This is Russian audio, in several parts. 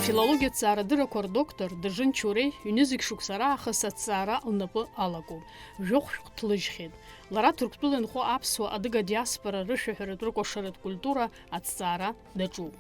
Афилологиацаарадырақәа рдоктор Дыржын Чурей ҩнызқь шықәсара аахыс аҭҵаара лнапы алагоуп. Жәохә-шәҟә ҭлыжьхьеит. Лара Ҭырқәтәыла инхо аԥсуа адыга диаспора рышәаҳәаратә рыкәашаратә культура аҭҵаара даҿуп.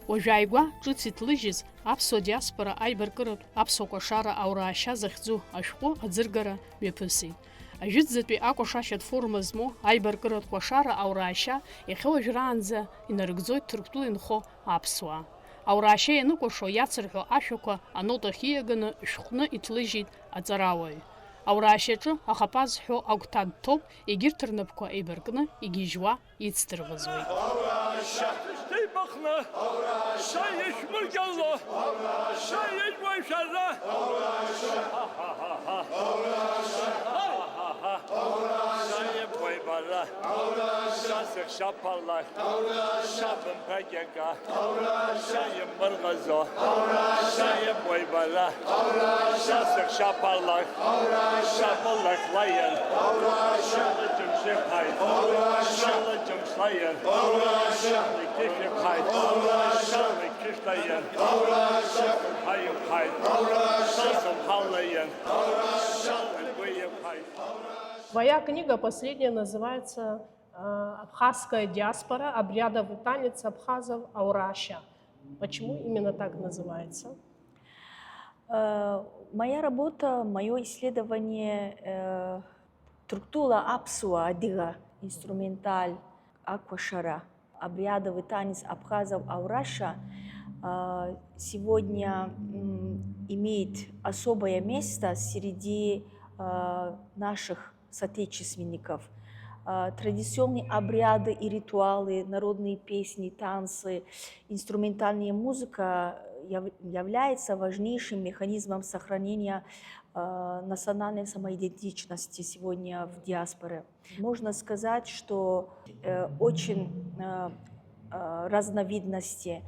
Уажә ааигәа ҿыц иҭлыжьыз аԥсуа диаспора аибаркыратә аԥсуа кәашара аураа-шьа захьӡу ашәҟәы аӡыргара мҩаԥысит. Ажәытәӡатәи акәашашьатә форма змоу аибаркыратә кәашара аураа-шьа иахьа уажәраанӡа инарыгӡоит Ҭырқәтәыла инхо аԥсуаа. Аураа-шьа ианыкәашо иацырҳәо ашәақәа анотахь ииаганы шәҟәны иҭлыжьит аҵарауаҩ. Аураа-шьаҿы ахапа зҳәо агәҭа дҭоуп, егьырҭ рнапқәа еибаркны игьежьуа ицдырӷызуеит. Твоя книга последняя называется «Абхазская диаспора. Обрядовый танец абхазов Аураа-шьа». Почему именно так называется? Моя работа, мое исследование Ҭырқәтәыла аԥсуа адыга инструменталь аквашара, обрядовый танец абхазов Аураа-шьа сегодня имеет особое место среди наших соотечественников. Традиционные обряды и ритуалы, народные песни, танцы, инструментальная музыка является важнейшим механизмом сохранения национальной самоидентичности сегодня в диаспоре. Можно сказать, что очень разновидности.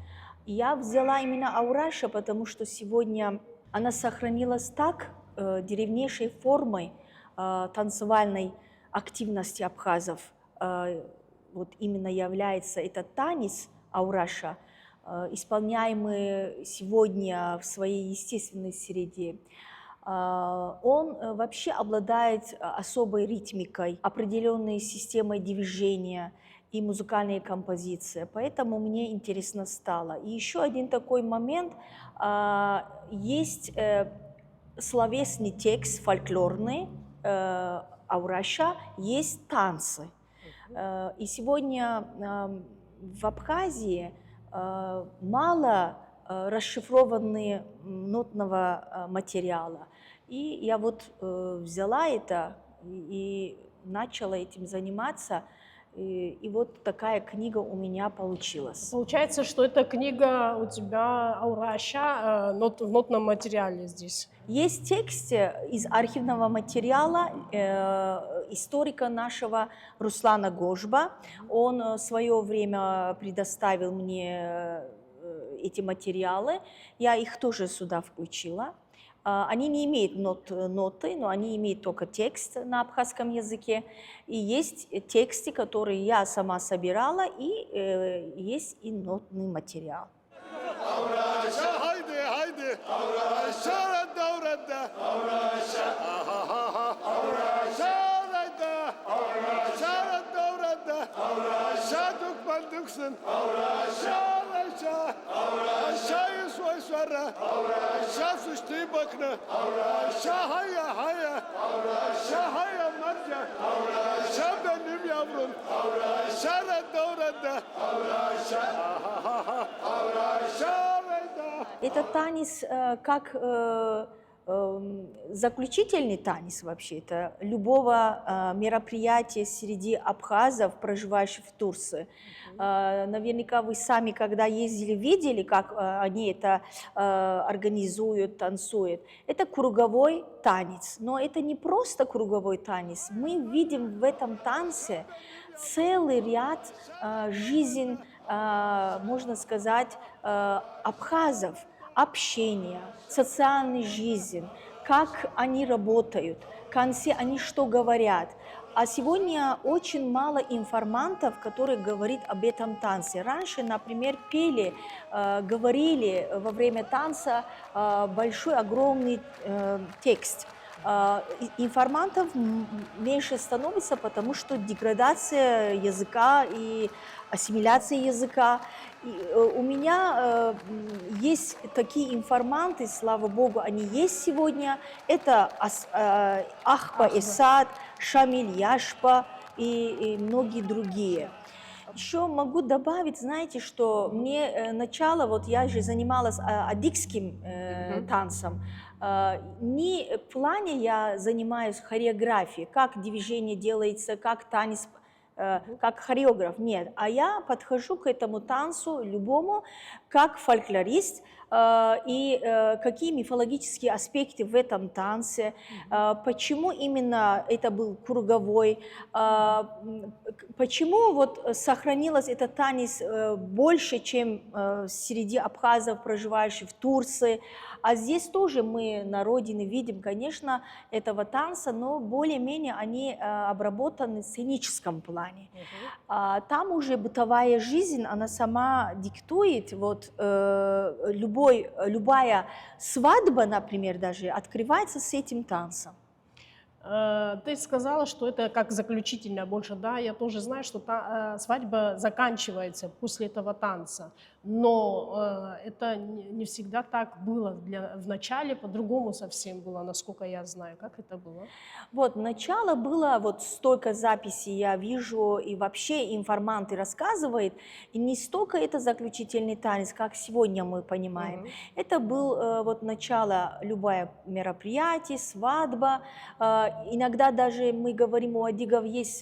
Я взяла именно Аураа-шьа, потому что сегодня она сохранилась так древнейшей формой танцевальной активности абхазов. Вот именно является этот танец Аураа-шьа, исполняемый сегодня в своей естественной среде. Он вообще обладает особой ритмикой, определенной системой движения и музыкальной композиции. Поэтому мне интересно стало. И еще один такой момент. Есть словесный текст фольклорный Аураа-шьа, есть танцы. И сегодня в Абхазии мало расшифрованные нотного материала. И я вот взяла это и начала этим заниматься. И вот такая книга у меня получилась. Получается, что эта книга у тебя Аураа-шьа в нотном материале здесь. Есть текст из архивного материала историка нашего Руслана Гожба. Он в свое время предоставил мне эти материалы. Я их тоже сюда включила. Они не имеют ноты, но они имеют только текст на абхазском языке. И есть тексты, которые я сама собирала, и есть и нотный материал. Это танец как заключительный танец вообще-то любого мероприятия среди абхазов, проживающих в Турции. Наверняка вы сами, когда ездили, видели, как они это организуют, танцуют. Это круговой танец, но это не просто круговой танец. Мы видим в этом танце целый ряд жизней, можно сказать, абхазов, общения, социальной жизни, как они работают, конце они что говорят. А сегодня очень мало информантов, которые говорят об этом танце. Раньше, например, пели, говорили во время танца большой, огромный текст. Информантов меньше становится, потому что деградация языка и ассимиляция языка. И, у меня есть такие информанты, слава богу, они есть сегодня. Это Ахпа Эсад, Шамиль Яшпа и многие другие. Еще могу добавить, знаете, что мне начало, вот я же занималась адыгским танцем, не в плане я занимаюсь хореографией, как движение делается, как танец, как хореограф, нет, а я подхожу к этому танцу любому как фольклорист, и какие мифологические аспекты в этом танце, почему именно это был круговой, почему вот сохранилось этот танец больше, чем среди абхазов, проживающих в Турции. А здесь тоже мы на родине видим, конечно, этого танца, но более-менее они обработаны в сценическом плане. Там уже бытовая жизнь, она сама диктует, вот любая свадьба, например, даже открывается с этим танцем. Ты сказала, что это как заключительное больше, да, я тоже знаю, что свадьба заканчивается после этого танца, но это не всегда так было, в начале по-другому совсем было, насколько я знаю, как это было? Вот, начало было, вот столько записей я вижу, и вообще информанты рассказывают, и не столько это заключительный танец, как сегодня мы понимаем. Это был вот начало любое мероприятие, свадьба. Иногда даже мы говорим, у адыгов есть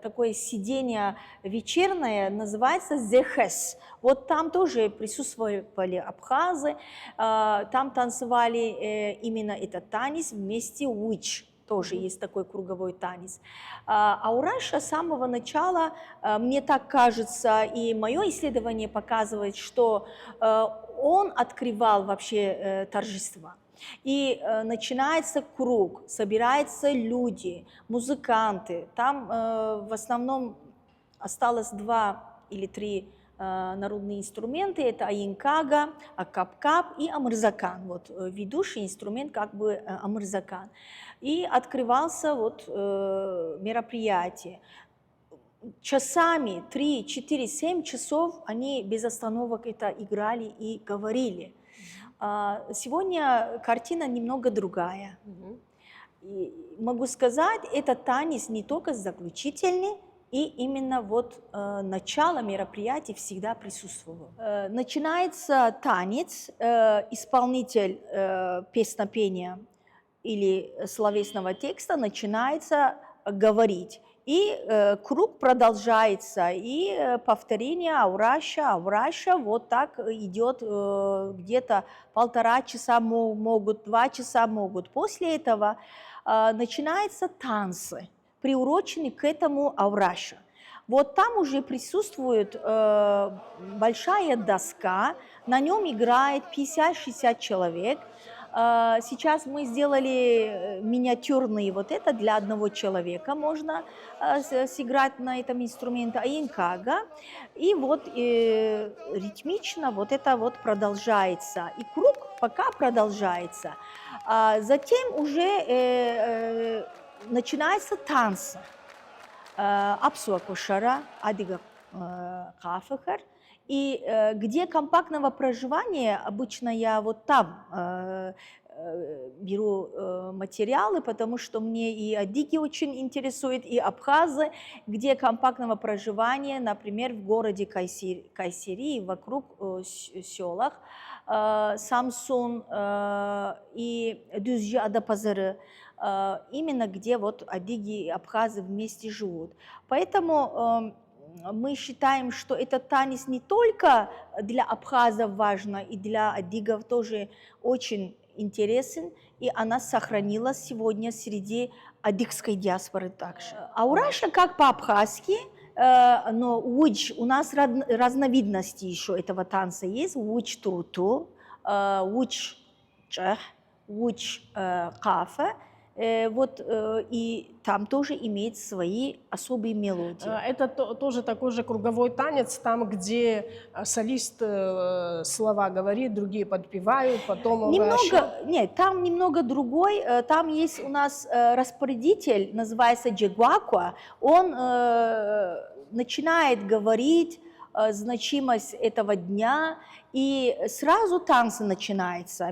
такое сидение вечернее, называется зехес. Вот там тоже присутствовали абхазы, там танцевали именно этот танец вместе уич. Тоже есть такой круговой танец. А у Раша с самого начала, мне так кажется, и мое исследование показывает, что он открывал вообще торжества. И начинается круг, собираются люди, музыканты. Там в основном осталось 2 или 3 народные инструменты. Это аинкага, акапкап и амырзакан. Вот ведущий инструмент как бы амырзакан. И открывался вот мероприятие. Часами, 3, 4, 7 часов они без остановок это играли и говорили. Сегодня картина немного другая. И могу сказать, этот танец не только заключительный, и именно вот начало мероприятия всегда присутствовало. Начинается танец, исполнитель песнопения или словесного текста начинается говорить. И круг продолжается, и повторение аураша, вот так идет где-то 1,5 часа могут, 2 часа могут. После этого начинаются танцы, приуроченные к этому аураша. Вот там уже присутствует большая доска, на нем играет 50-60 человек. Сейчас мы сделали миниатюрный вот это для одного человека, можно сыграть на этом инструменте аинкага. И вот ритмично вот это вот продолжается. И круг пока продолжается. Затем уже начинается танцы. Апсуа кошара, адыга кафехар. И где компактного проживания, обычно я вот там беру материалы, потому что мне и адыги очень интересуют, и абхазы, где компактного проживания, например, в городе Кайсери, вокруг селах, Самсун и Düzce Adapazarı, именно где вот адыги и абхазы вместе живут. Поэтому мы считаем, что этот танец не только для абхазов важно, и для адыгов тоже очень интересен, и она сохранилась сегодня среди адыгской диаспоры также. Аураша как по-абхазски, но уч, у нас разновидности еще этого танца есть. Уч труту, уч чех, уч кафе И там тоже имеет свои особые мелодии. Это тоже такой же круговой танец, там, где солист слова говорит, другие подпевают, потом... Нет, там немного другой. Там есть у нас распорядитель, называется Джегуакуа. Он начинает говорить значимость этого дня, и сразу танцы начинаются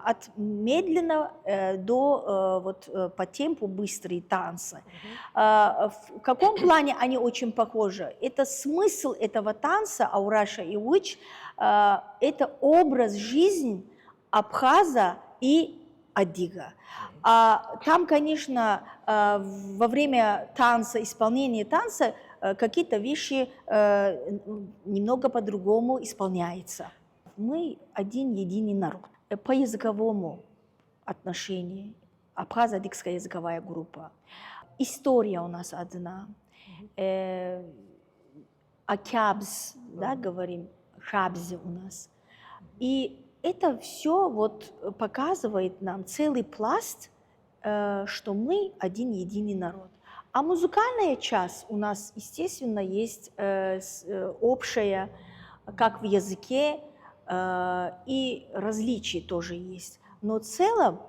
от медленно до по темпу быстрые танцы. В каком плане они очень похожи? Это смысл этого танца Аураша и Уич, это образ жизни абхаза и адига. Там, конечно, во время танца, исполнения танца, какие-то вещи немного по-другому исполняются. Мы один единый народ. По языковому отношению абхазо-адыгская языковая группа. История у нас одна. Акябз, да, говорим, хабзи у нас. И это все показывает нам целый пласт, что мы один единый народ. А музыкальная часть у нас, естественно, есть общая, как в языке, и различия тоже есть. Но в целом,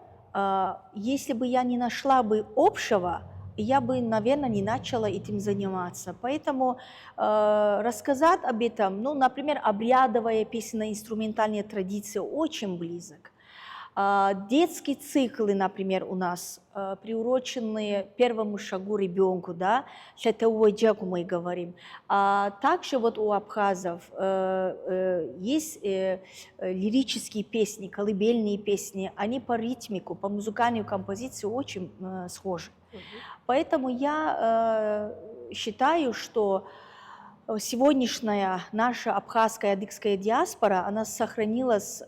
если бы я не нашла бы общего, я бы, наверное, не начала этим заниматься. Поэтому рассказать об этом, например, обрядовая песенно-инструментальная традиция очень близок. Детские циклы, например, у нас приурочены первому шагу ребенку, да, шатауаджаку мы говорим. Также у абхазов есть лирические песни, колыбельные песни, они по ритмику, по музыкальной композиции очень схожи. Поэтому я считаю, что сегодняшняя наша абхазская адыгская диаспора, она сохранилась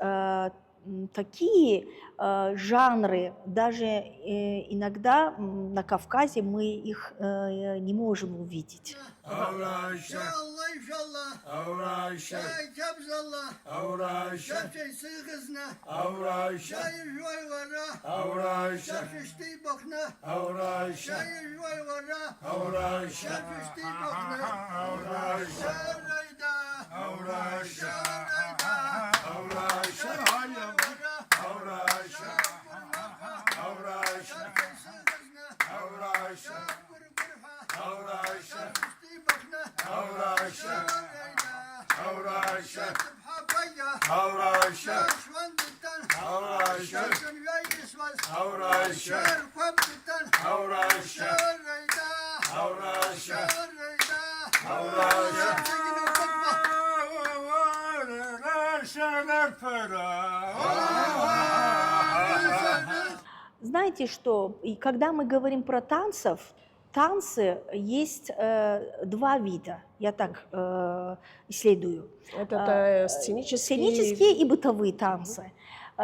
такие жанры, даже иногда на Кавказе мы их не можем увидеть. Знаете что, и когда мы говорим про танцы есть два вида, я так исследую. Это сценические и бытовые танцы.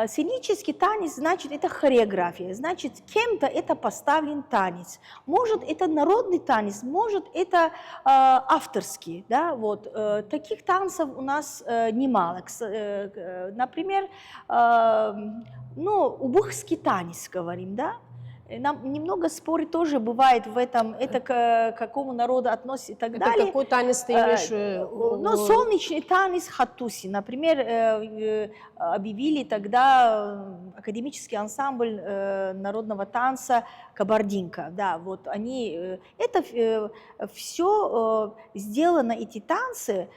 Сценический танец, значит, это хореография, значит, кем-то это поставлен танец. Может, это народный танец, может, это авторский. Да? Таких танцев у нас немало. Например, убухский танец, говорим, да? Нам немного споры тоже бывает в этом, это к какому народу относится и так далее. Какой танец ты имеешь? Солнечный танец хаттуси. Например, объявили тогда академический ансамбль народного танца «Кабардинка». Да, это все сделано, эти танцы,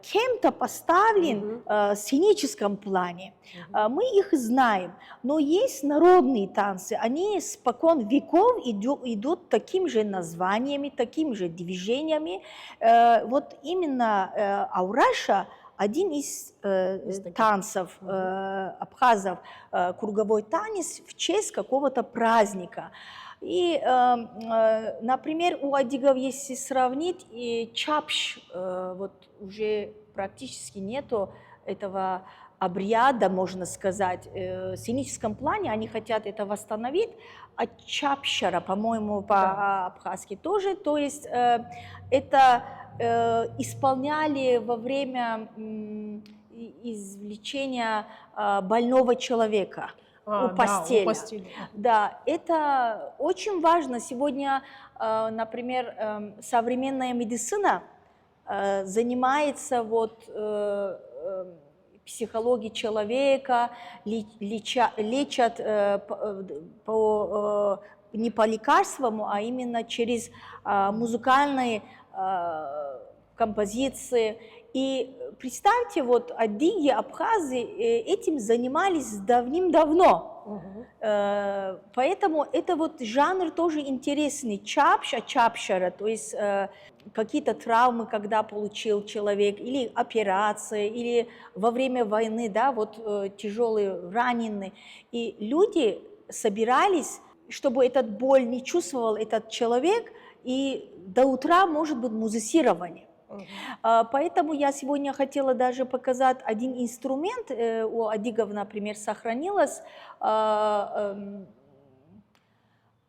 кем-то поставлен в сценическом плане. Мы их знаем, но есть народные танцы, они спокон веков идут такими же названиями, такими же движениями. Именно Аураша один из танцев абхазов, круговой танец в честь какого-то праздника. И, например, у адыгов, если сравнить, и чапш, уже практически нету этого обряда, можно сказать. В сценическом плане они хотят это восстановить, а чапшара, по-моему, по-абхазски тоже, то есть это исполняли во время извлечения больного человека. у Да, постели. у постели. Да, это очень важно. Сегодня, например, современная медицина занимается психологией человека, лечат не по лекарствам, а именно через музыкальные композиции. И представьте, вот адыги, абхазы этим занимались давным-давно. Поэтому это вот жанр тоже интересный. Чапшара, то есть какие-то травмы, когда получил человек, или операция, или во время войны, да, вот тяжелые раненые. И люди собирались, чтобы этот боль не чувствовал этот человек, и до утра может быть музицирование. Поэтому я сегодня хотела даже показать один инструмент, у адыгов, например, сохранилось,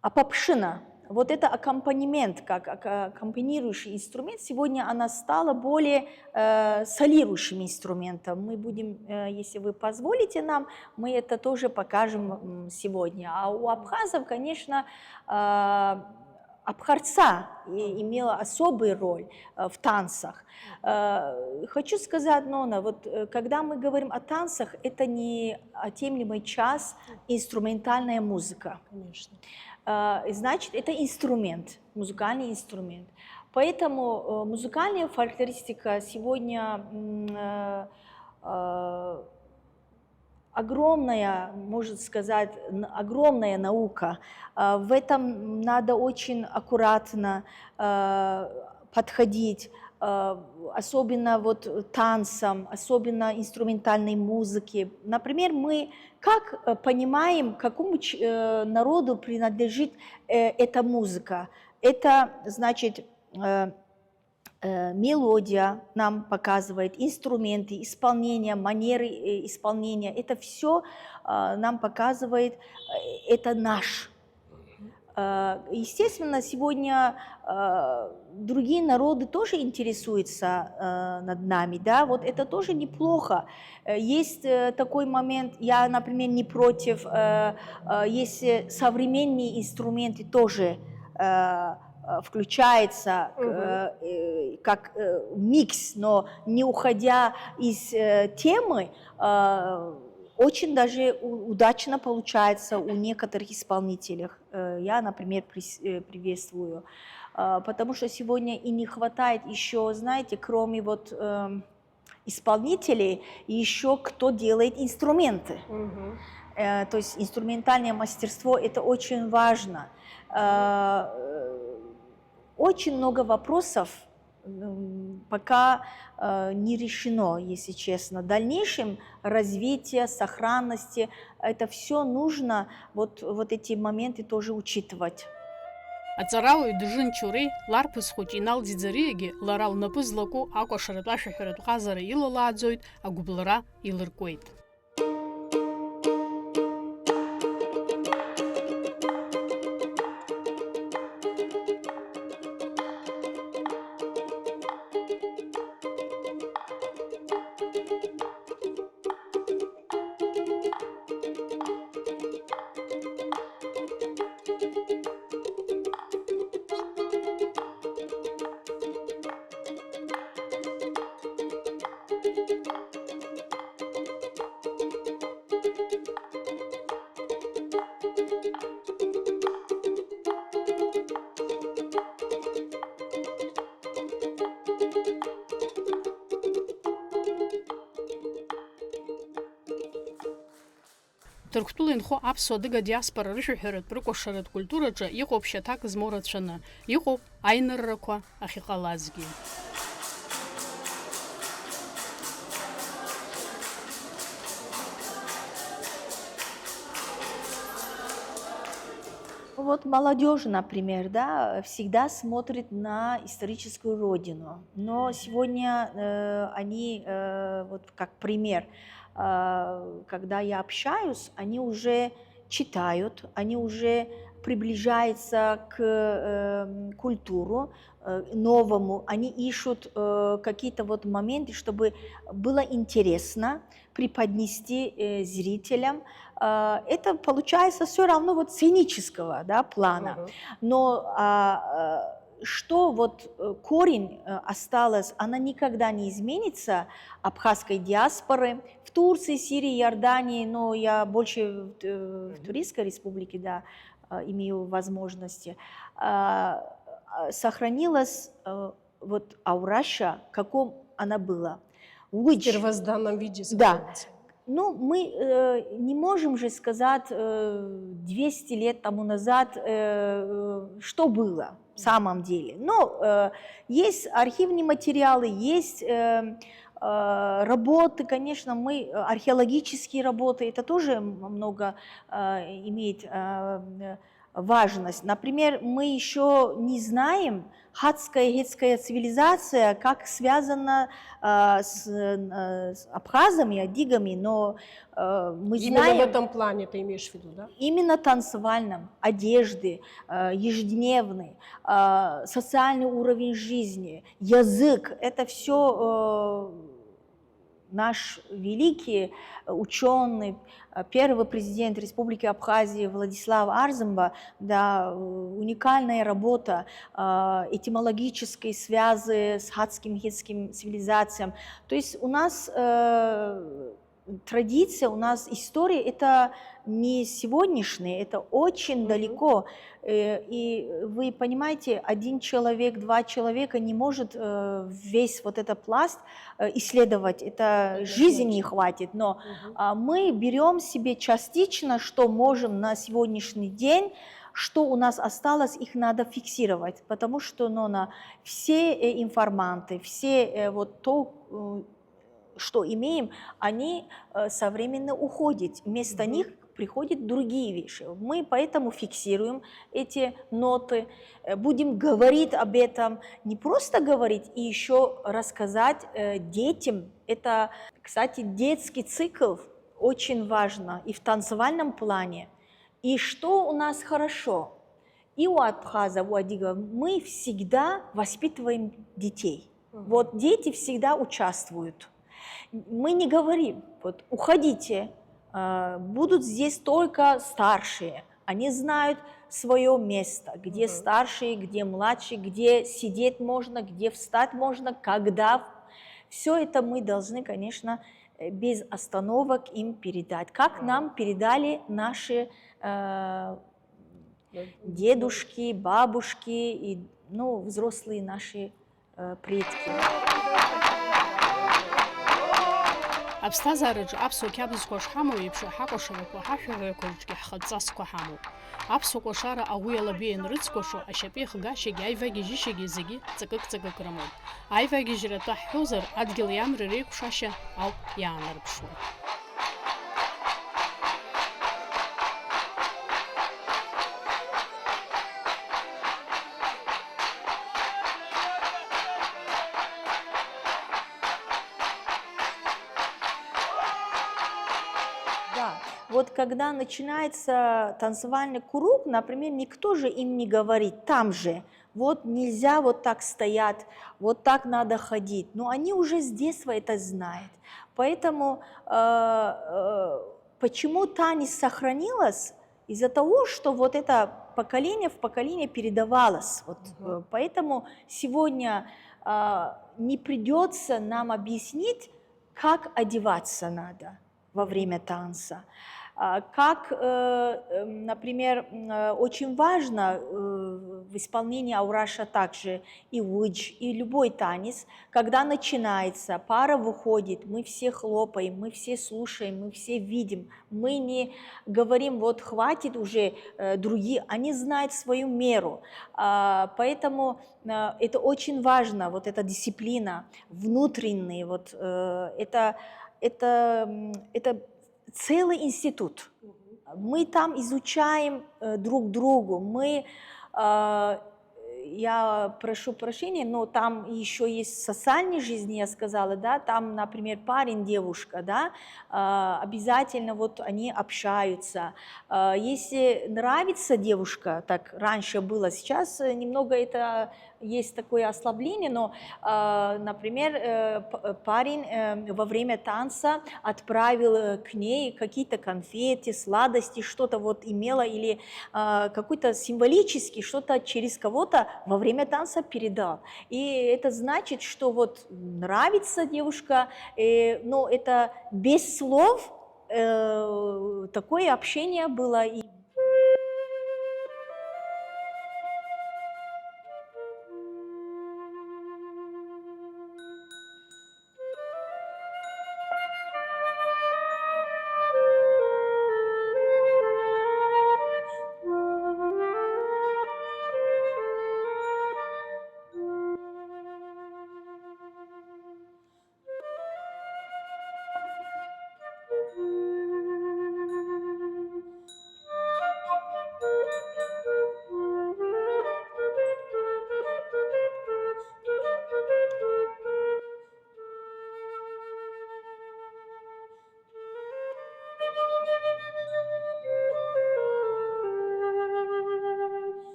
апапшина. Вот это аккомпанемент, как аккомпанирующий инструмент, сегодня она стала более солирующим инструментом. Мы будем, если вы позволите нам, мы это тоже покажем сегодня. А у абхазов, конечно, абхарца имела особую роль в танцах. Хочу сказать, Нона, вот когда мы говорим о танцах, это неотъемлемый час инструментальная музыка. Конечно. Значит, это инструмент, музыкальный инструмент. Поэтому музыкальная фольклористика сегодня огромная, можно сказать, огромная наука. В этом надо очень аккуратно подходить, особенно вот танцам, особенно инструментальной музыке. Например, мы как понимаем, какому народу принадлежит эта музыка? Это значит мелодия нам показывает, инструменты, исполнение, манеры исполнения. Это все нам показывает, это наш. Естественно, сегодня другие народы тоже интересуются над нами, да, вот это тоже неплохо. Есть такой момент, я, например, не против, если современные инструменты тоже включается как микс, но не уходя из темы, очень даже удачно получается у некоторых исполнителей. Я, например, приветствую. Потому что сегодня и не хватает еще, знаете, кроме вот исполнителей, еще кто делает инструменты. То есть инструментальное мастерство – это очень важно. Очень много вопросов пока не решено, если честно. В дальнейшем развитие, сохранности, это все нужно, вот эти моменты тоже учитывать. Ацарауи дыжынчури ларпыс хутинал дидзариеги ларал напызлаку акошаратла шахарату хазары илаладзоид агублара илыркует. Тырктулын хо апсо дыга диаспора рышыхырыт прыкошырыт культураджа иҟоуп шьаҭак змоу рацәаны, иҟоуп аиныррақәа ахьыҟалазгьы. Вот молодежь, например, да, всегда смотрит на историческую родину, но сегодня они, вот как пример, когда я общаюсь, они уже читают, они уже приближается к культуру новому, они ищут какие-то вот моменты, чтобы было интересно преподнести зрителям. Это получается все равно вот сценического, да, плана. Но что вот корень осталось, она никогда не изменится, абхазской диаспоры в Турции, Сирии, Иордании, но я больше в Туристской республике, да, имею возможности. Сохранилась вот Аураша, каком она была. В первозданном виде сохранится. Да. Ну, мы не можем же сказать 200 лет тому назад, что было в самом деле. Но есть архивные материалы, есть работы, конечно, археологические работы, это тоже много имеет важность. Например, мы еще не знаем, хатская и гетская цивилизация, как связана с абхазами, адигами, но мы Именно знаем... в этом плане ты имеешь в виду, да? Именно танцевальном, одежды, ежедневный, социальный уровень жизни, язык, это все наш великий ученый, первый президент Республики Абхазия Владислав Арзамба, да, уникальная работа, этимологические связи с хатским, гетским цивилизациям. То есть у нас традиция, у нас история, это не сегодняшняя, это очень далеко. И вы понимаете, один человек, два человека не может весь вот этот пласт исследовать, это жизни не хватит. Но мы берем себе частично, что можем на сегодняшний день, что у нас осталось, их надо фиксировать, потому что все информанты, все вот то, что имеем, они со временем уходят. Вместо них приходят другие вещи. Мы поэтому фиксируем эти ноты, будем говорить об этом, не просто говорить, и еще рассказать детям. Это, кстати, детский цикл очень важно и в танцевальном плане. И что у нас хорошо? И у абхазов, у адигов мы всегда воспитываем детей. Вот дети всегда участвуют. Мы не говорим, вот уходите, будут здесь только старшие. Они знают свое место, где старшие, где младшие, где сидеть можно, где встать можно, когда. Все это мы должны, конечно, без остановок им передать. Как нам передали наши дедушки, бабушки и взрослые наши предки. Аԥсҭазаараҿы аԥсуа қьабзқәа шҳамоу еиԥш ҳакәашарақәа, ҳашәаҳәаҩқәа ҳхаҵасқәа ҳамоуп. Аԥсуа кәашара агәи алаби ианрыцкәашо ашьапы ихгашьагьы аивагьежьышьагьы зегьы ҵакык-ҵакык рымоуп. Аивагьежьратәы ҳҳәозар, адгьыли амреи реиқәшашьа ауп иаанарԥшуа. Вот когда начинается танцевальный круг, например, никто же им не говорит, там же, вот нельзя вот так стоять, вот так надо ходить. Но они уже с детства это знают. Поэтому почему танец сохранилось? Из-за того, что вот это поколение в поколение передавалось. Вот, поэтому сегодня не придется нам объяснить, как одеваться надо во время танца. Как, например, очень важно в исполнении аураша также и удж, и любой танец, когда начинается, пара выходит, мы все хлопаем, мы все слушаем, мы все видим, мы не говорим, вот хватит уже другие, они знают свою меру, поэтому это очень важно, вот эта дисциплина внутренняя, вот это целый институт. Мы там изучаем друг другу, мы я прошу прощения, но там еще есть социальная жизнь, я сказала, да, там, например, парень, девушка, да, обязательно вот они общаются. Если нравится девушка, так раньше было, сейчас немного это есть такое ослабление, но, например, парень во время танца отправил к ней какие-то конфеты, сладости, что-то вот имело, или какой-то символический, что-то через кого-то во время танца передал. И это значит, что вот нравится девушка, но это без слов такое общение было. И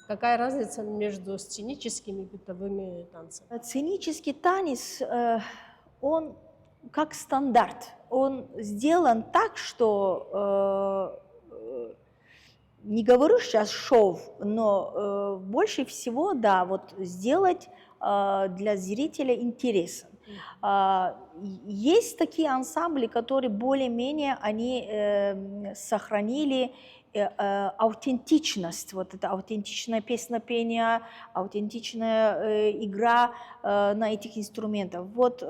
Какая разница между сценическими и бытовыми танцами? сценический танец, он как стандарт, он сделан так, что не говорю сейчас шоу, но больше всего, да, вот сделать для зрителя интересен. Есть такие ансамбли, которые более-менее они сохранили аутентичность, вот это аутентичное песнопение, аутентичная игра на этих инструментах. Вот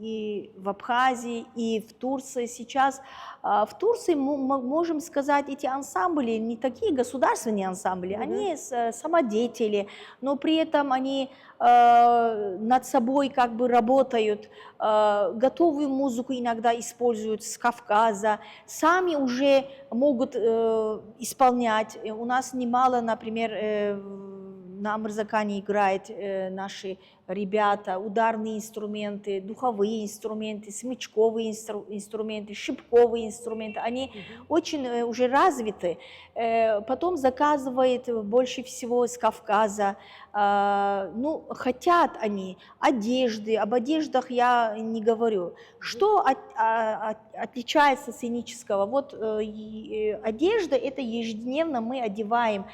и в Абхазии, и в Турции сейчас. В Турции, мы можем сказать, эти ансамбли не такие государственные ансамбли, они самодеятели, но при этом они над собой как бы работают, готовую музыку иногда используют с Кавказа, сами уже могут исполнять. У нас немало, например, на Амрзакане играют наши ребята, ударные инструменты, духовые инструменты, смычковые инструменты, шипковые инструменты, они очень уже развиты. Потом заказывают больше всего из Кавказа. Ну, хотят они одежды, об одеждах я не говорю. Что отличается сценического? Вот одежда, это ежедневно мы одеваем,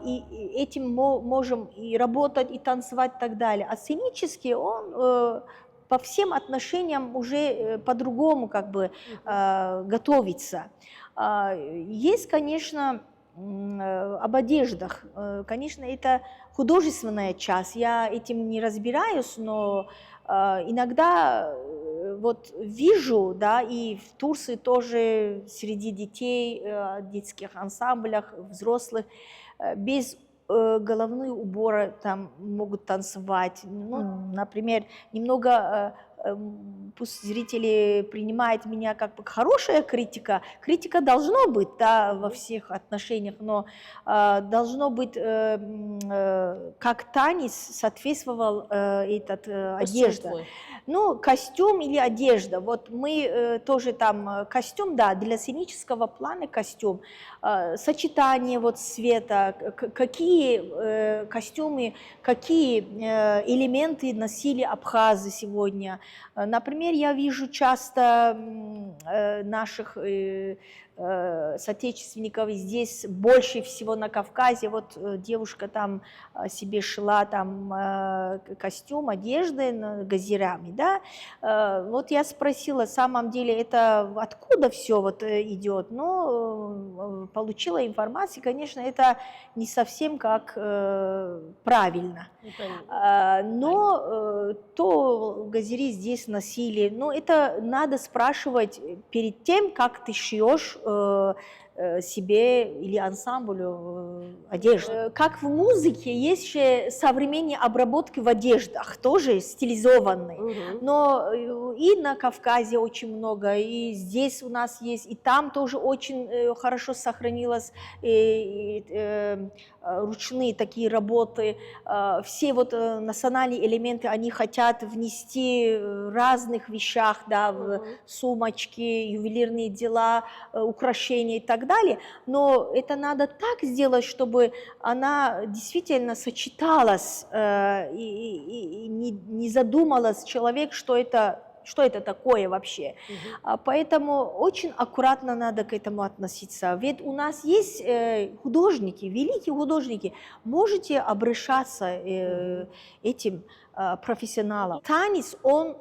и этим можем и работать, и танцевать, и так далее. А сценический он по всем отношениям уже по-другому как бы готовится. Есть, конечно, об одеждах. Конечно, это художественная часть, я этим не разбираюсь, но иногда вот вижу, да, и в Турции тоже среди детей, детских ансамблях, взрослых, без головные уборы там могут танцевать. Ну, например, немного пусть зрители принимают меня как бы хорошая критика. Критика должно быть, да, во всех отношениях, но должно быть, как танец соответствовал этот одежда. Ну, костюм или одежда. Вот мы тоже там костюм, да, для сценического плана костюм. Сочетание вот цвета, какие костюмы, какие элементы носили абхазы сегодня. Например, я вижу часто наших соотечественников здесь больше всего на Кавказе. Вот девушка там себе шила там костюм, одежды газирами, да. Вот я спросила, в самом деле это откуда все вот идет, но получила информацию, конечно, это не совсем как правильно. Но то газири здесь носили, но это надо спрашивать перед тем, как ты шьешь себе или ансамблю одежды. Как в музыке есть же современные обработки в одеждах, тоже стилизованные. Но и на Кавказе очень много, и здесь у нас есть, и там тоже очень хорошо сохранилось ручные такие работы. Все вот национальные элементы они хотят внести в разных вещах, да, в сумочки, ювелирные дела, украшения и так далее. Но это надо так сделать, чтобы она действительно сочеталась и не задумалась человек, что это такое вообще. Поэтому очень аккуратно надо к этому относиться. Ведь у нас есть художники, великие художники. Можете обращаться этим профессионалам. Танец, он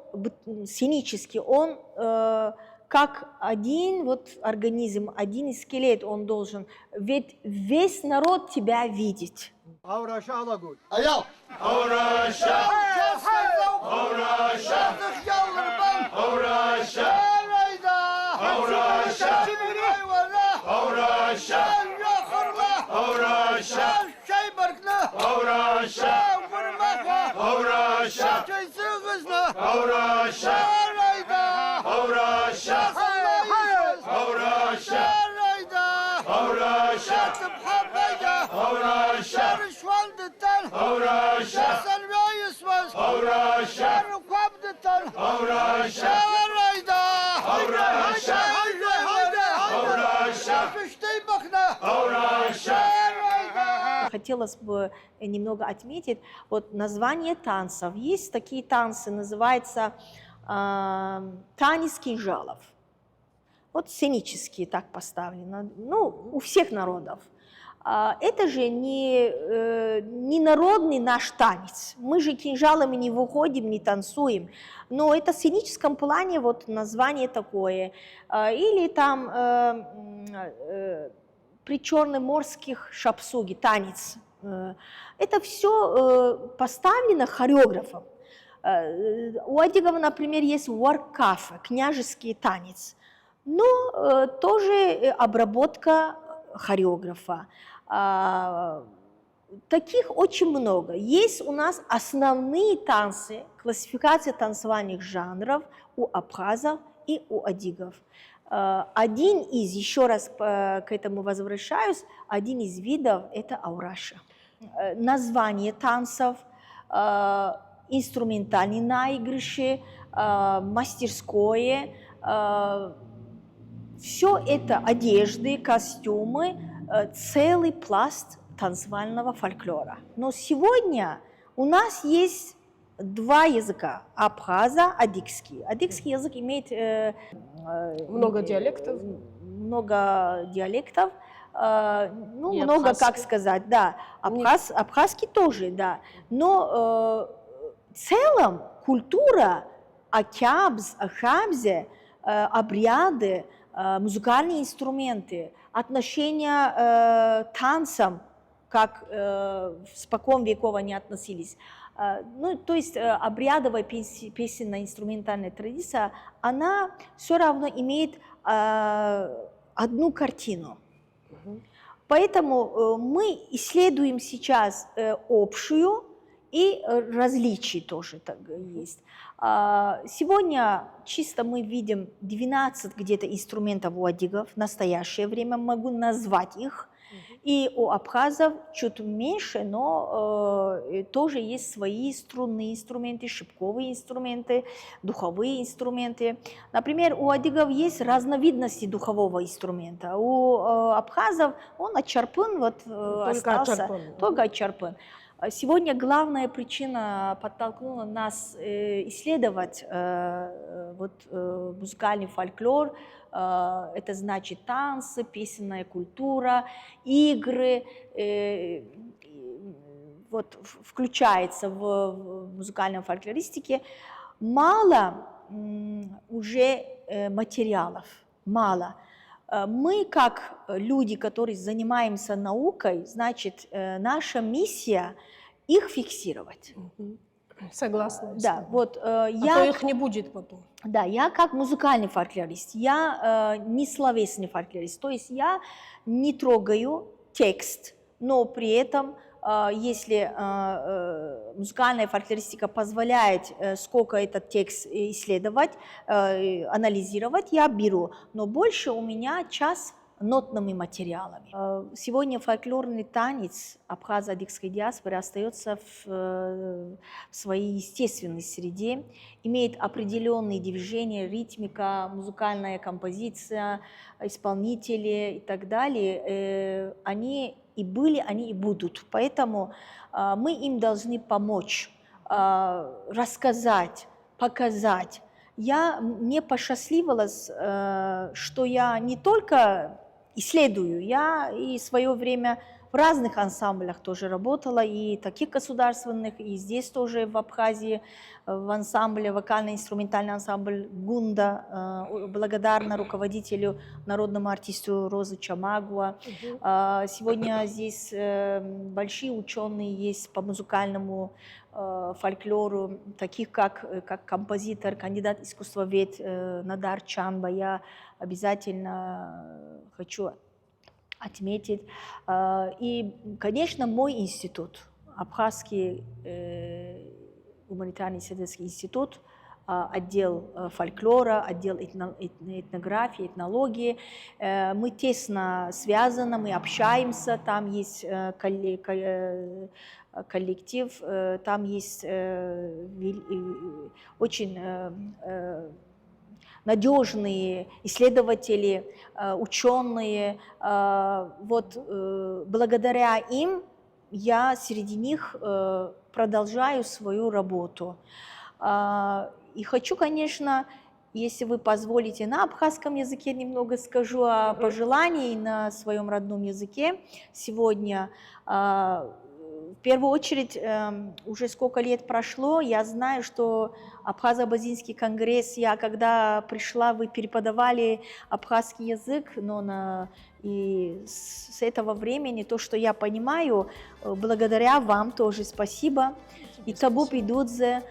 сценический, он как один вот организм, один скелет он должен. Ведь весь народ тебя видит. Avraşa alagul. Ayaw! Avraşa! Avraşa! Avraşa! Avraşa! Avraşa! Avraşa! Avraşa! Avraşa! Avraşa! Avraşa! Avraşa! Avraşa! Avraşa! Avraşa! Avraşa! Avraşa! Хотелось бы немного отметить, вот название танцев. Есть такие танцы, называется танец кинжалов. Вот сценические так поставлено, ну, у всех народов. Это же не народный наш танец. Мы же кинжалами не выходим, не танцуем. Но это в сценическом плане вот название такое. Или там при черноморских шапсуги, танец. Это все поставлено хореографом. У Адигова, например, есть варкафе, княжеский танец. Но тоже обработка хореографа. Таких очень много. Есть у нас основные танцы, классификация танцевальных жанров у абхазов и у адигов. Один из, еще раз к этому возвращаюсь, один из видов – это аураша. Название танцев, инструментальные наигрыши, мастерское, все это одежды, костюмы, целый пласт танцевального фольклора. Но сегодня у нас есть два языка – абхаза, адыгский. Адыгский язык имеет Много диалектов. Много диалектов, ну, много, как сказать, да. Абхазский тоже, да. Но в целом культура акябз, ахабзе, обряды, музыкальные инструменты, отношения танцам, как спокон веков они относились. Ну, то есть обрядовая песенная инструментальная традиция, она все равно имеет одну картину. Поэтому мы исследуем сейчас общую и различий тоже так есть. Сегодня чисто мы видим 12 где-то инструментов у адигов в настоящее время, могу назвать их. И у абхазов чуть меньше, но тоже есть свои струнные инструменты, шипковые инструменты, духовые инструменты. Например, у адигов есть разновидности духового инструмента. У абхазов он отчарпын, вот остался, только отчарпын. Сегодня главная причина подтолкнула нас исследовать музыкальный фольклор. Это значит танцы, песенная культура, игры, вот включается в музыкальной фольклористике. Мало уже материалов, мало. Мы, как люди, которые занимаемся наукой, значит, наша миссия их фиксировать. Согласна. Да, вот А то их не будет потом. да, я как музыкальный фольклорист, я не словесный фольклорист, то есть я не трогаю текст, но при этом, если музыкальная фольклористика позволяет, сколько этот текст исследовать, анализировать, я беру, но больше у меня час нотными материалами. Сегодня фольклорный танец абхазо-адыгской диаспоры остается в своей естественной среде, имеет определенные движения, ритмика, музыкальная композиция, исполнители и так далее. Они и были, они и будут. Поэтому мы им должны помочь, рассказать, показать. Мне посчастливилось, что я не только исследую, я и в свое время в разных ансамблях тоже работала, и таких государственных, и здесь тоже в Абхазии, в ансамбле, вокально-инструментальный ансамбль «Гунда», благодарна руководителю, народному артисту Розы Чамагуа. Сегодня здесь большие ученые есть по музыкальному фольклору, таких как композитор, кандидат искусствовед Надар Чанба. Я обязательно хочу отметить. И, конечно, мой институт, Абхазский гуманитарный исследовательский институт, отдел фольклора, отдел этнографии, этнологии. Мы тесно связаны, мы общаемся, там есть коллектив, там есть очень надежные исследователи, ученые. Вот благодаря им я среди них продолжаю свою работу. И хочу, конечно, если вы позволите, на абхазском языке немного скажу о пожелании на своем родном языке сегодня. В первую очередь, уже сколько лет прошло, я знаю, что Абхазо-Абазинский конгресс, я когда пришла, вы преподавали абхазский язык, но и с этого времени, то, что я понимаю, благодаря вам тоже спасибо. И табу пидудзе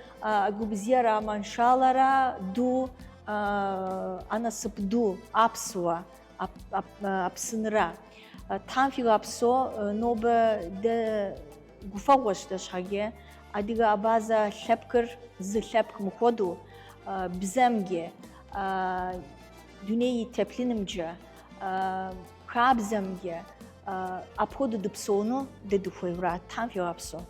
губзера маншалара ду анасыпду апсуа апсынра. Там фига апсо, нобе де гуфагошташ хаге, адига абаза хлепкер з хлепк муходу, бземге, дунеи теплинымджа, кабземге, обходу дыпсону де духойвра, там фига апсо.